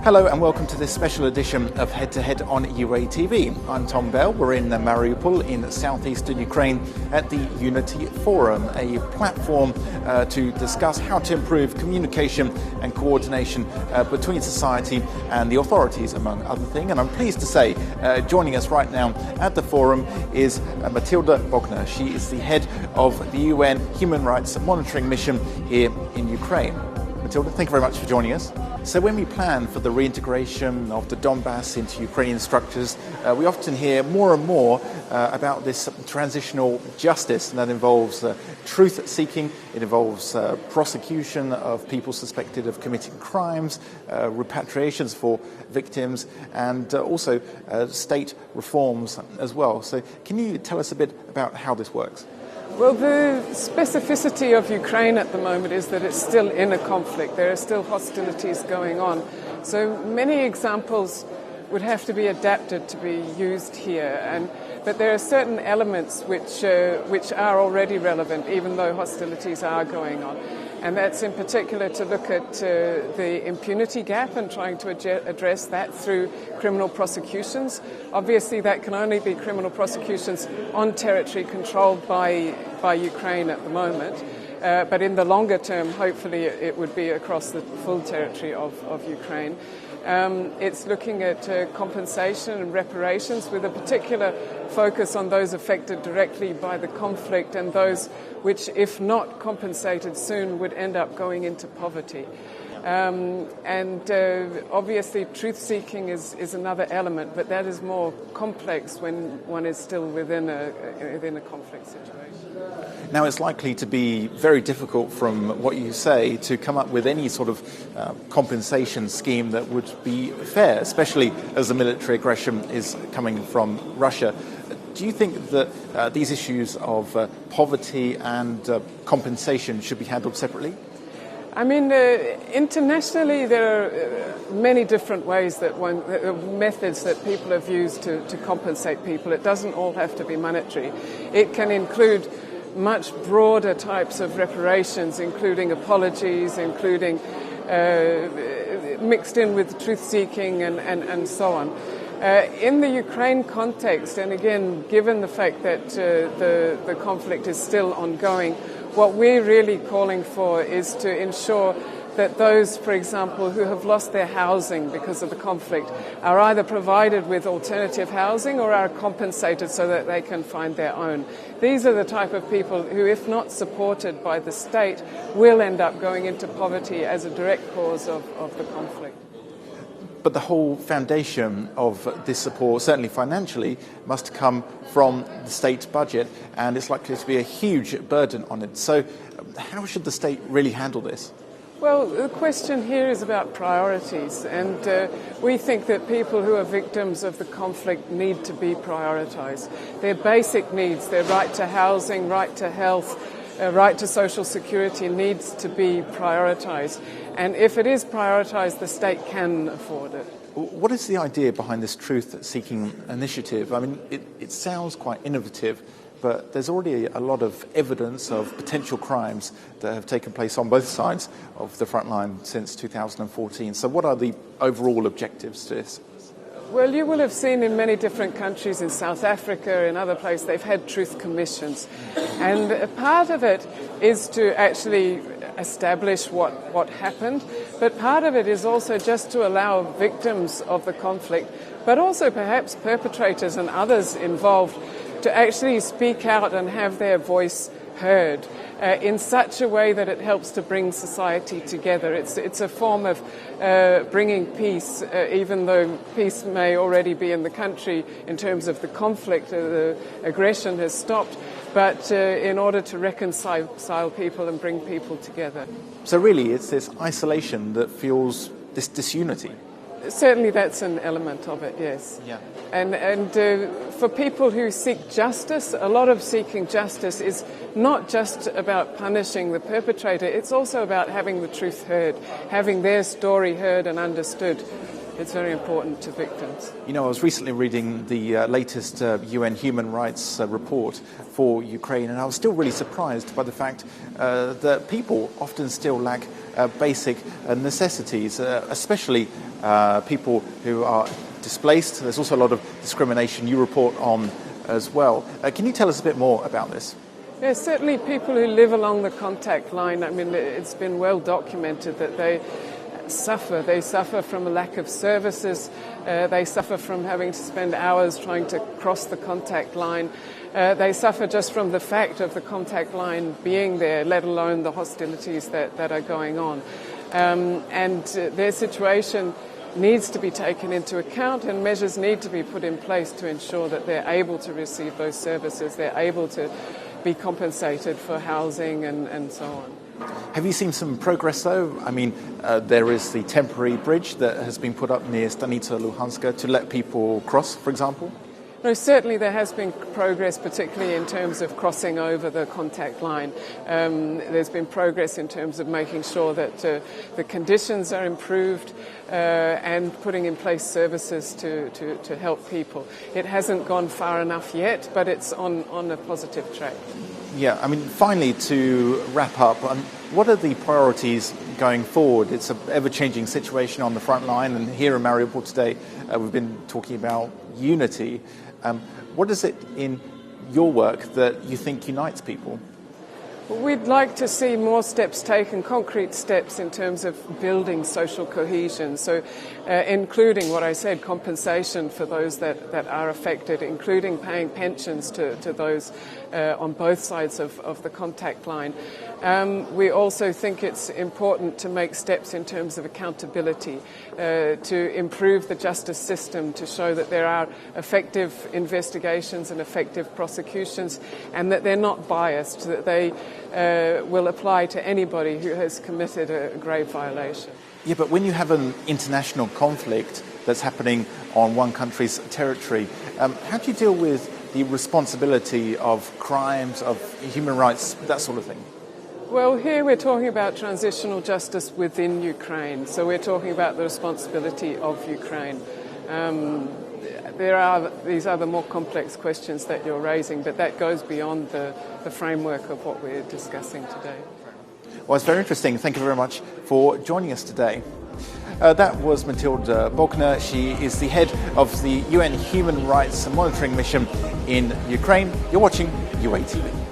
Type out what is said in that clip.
Hello and welcome to this special edition of Head to Head on UATV. I'm Tom Bell. We're in Mariupol in southeastern Ukraine at the Unity Forum, a platform to discuss how to improve communication and coordination between society and the authorities, among other things. And I'm pleased to say joining us right now at the forum is Matilda Bogner. She is the head of the UN Human Rights Monitoring Mission here in Ukraine. Matilda, thank you very much for joining us. So when we plan for the reintegration of the Donbass into Ukrainian structures, we often hear more and more about this transitional justice, and that involves truth-seeking, it involves prosecution of people suspected of committing crimes, repatriations for victims, and also state reforms as well. So can you tell us a bit about how this works? Well, the specificity of Ukraine at the moment is that it's still in a conflict. There are still hostilities going on. So many examples would have to be adapted to be used here. But there are certain elements which are already relevant, even though hostilities are going on. And that's in particular to look at the impunity gap and trying to address that through criminal prosecutions. Obviously, that can only be criminal prosecutions on territory controlled by Ukraine at the moment. But in the longer term, hopefully, it would be across the full territory of Ukraine. It's looking at compensation and reparations with a particular focus on those affected directly by the conflict and those which, if not compensated soon, would end up going into poverty. Obviously truth-seeking is another element, but that is more complex when one is still within a conflict situation. Now, it's likely to be very difficult, from what you say, to come up with any sort of compensation scheme that would be fair, especially as the military aggression is coming from Russia. Do you think that these issues of poverty and compensation should be handled separately? I mean, internationally there are many different ways methods that people have used to compensate people. It doesn't all have to be monetary. It can include much broader types of reparations, including apologies, including mixed in with truth-seeking and so on. In the Ukraine context, and again, given the fact that the conflict is still ongoing, what we're really calling for is to ensure that those, for example, who have lost their housing because of the conflict are either provided with alternative housing or are compensated so that they can find their own. These are the type of people who, if not supported by the state, will end up going into poverty as a direct cause of the conflict. But the whole foundation of this support, certainly financially, must come from the state budget, and it's likely to be a huge burden on it. So how should the state really handle this? Well, the question here is about priorities, and we think that people who are victims of the conflict need to be prioritised. Their basic needs, their right to housing, right to health, right to social security needs to be prioritised. And if it is prioritised, the state can afford it. What is the idea behind this truth-seeking initiative? I mean, it sounds quite innovative, but there's already a lot of evidence of potential crimes that have taken place on both sides of the front line since 2014. So what are the overall objectives to this? Well, you will have seen in many different countries, in South Africa, in other places, they've had truth commissions. And a part of it is to actually establish what happened, but part of it is also just to allow victims of the conflict, but also perhaps perpetrators and others involved, to actually speak out and have their voice heard in such a way that it helps to bring society together. It's a form of bringing peace, even though peace may already be in the country in terms of the conflict, the aggression has stopped, but in order to reconcile people and bring people together. So really it's this isolation that fuels this disunity. Certainly that's an element of it, yes. Yeah. And for people who seek justice, a lot of seeking justice is not just about punishing the perpetrator, it's also about having the truth heard, having their story heard and understood. it's very important to victims. You know, I was recently reading the latest UN Human Rights report for Ukraine, and I was still really surprised by the fact that people often still lack basic necessities, especially people who are displaced. There's also a lot of discrimination you report on as well. Can you tell us a bit more about this? Yes, certainly people who live along the contact line, I mean, it's been well documented that they suffer. They suffer from a lack of services. They suffer from having to spend hours trying to cross the contact line. They suffer just from the fact of the contact line being there, let alone the hostilities that are going on. And their situation needs to be taken into account, and measures need to be put in place to ensure that they're able to receive those services, they're able to be compensated for housing and so on. Have you seen some progress, though? I mean, there is the temporary bridge that has been put up near Stanica Luhanska to let people cross, for example? No, certainly there has been progress, particularly in terms of crossing over the contact line. There's been progress in terms of making sure that the conditions are improved and putting in place services to help people. It hasn't gone far enough yet, but it's on a positive track. Yeah, I mean, finally, to wrap up, what are the priorities going forward? It's an ever-changing situation on the front line, and here in Mariupol today, we've been talking about unity. What is it in your work that you think unites people? We'd like to see more steps taken, concrete steps in terms of building social cohesion, so including what I said, compensation for those that are affected, including paying pensions to those on both sides of the contact line. We also think it's important to make steps in terms of accountability, to improve the justice system, to show that there are effective investigations and effective prosecutions, and that they're not biased, that they will apply to anybody who has committed a grave violation. Yeah, but when you have an international conflict that's happening on one country's territory, how do you deal with the responsibility of crimes, of human rights, that sort of thing? Well, here we're talking about transitional justice within Ukraine, so we're talking about the responsibility of Ukraine. There are these other more complex questions that you're raising, but that goes beyond the framework of what we're discussing today. Well, it's very interesting. Thank you very much for joining us today. That was Matilda Bogner. She is the head of the UN Human Rights Monitoring Mission in Ukraine. You're watching UATV.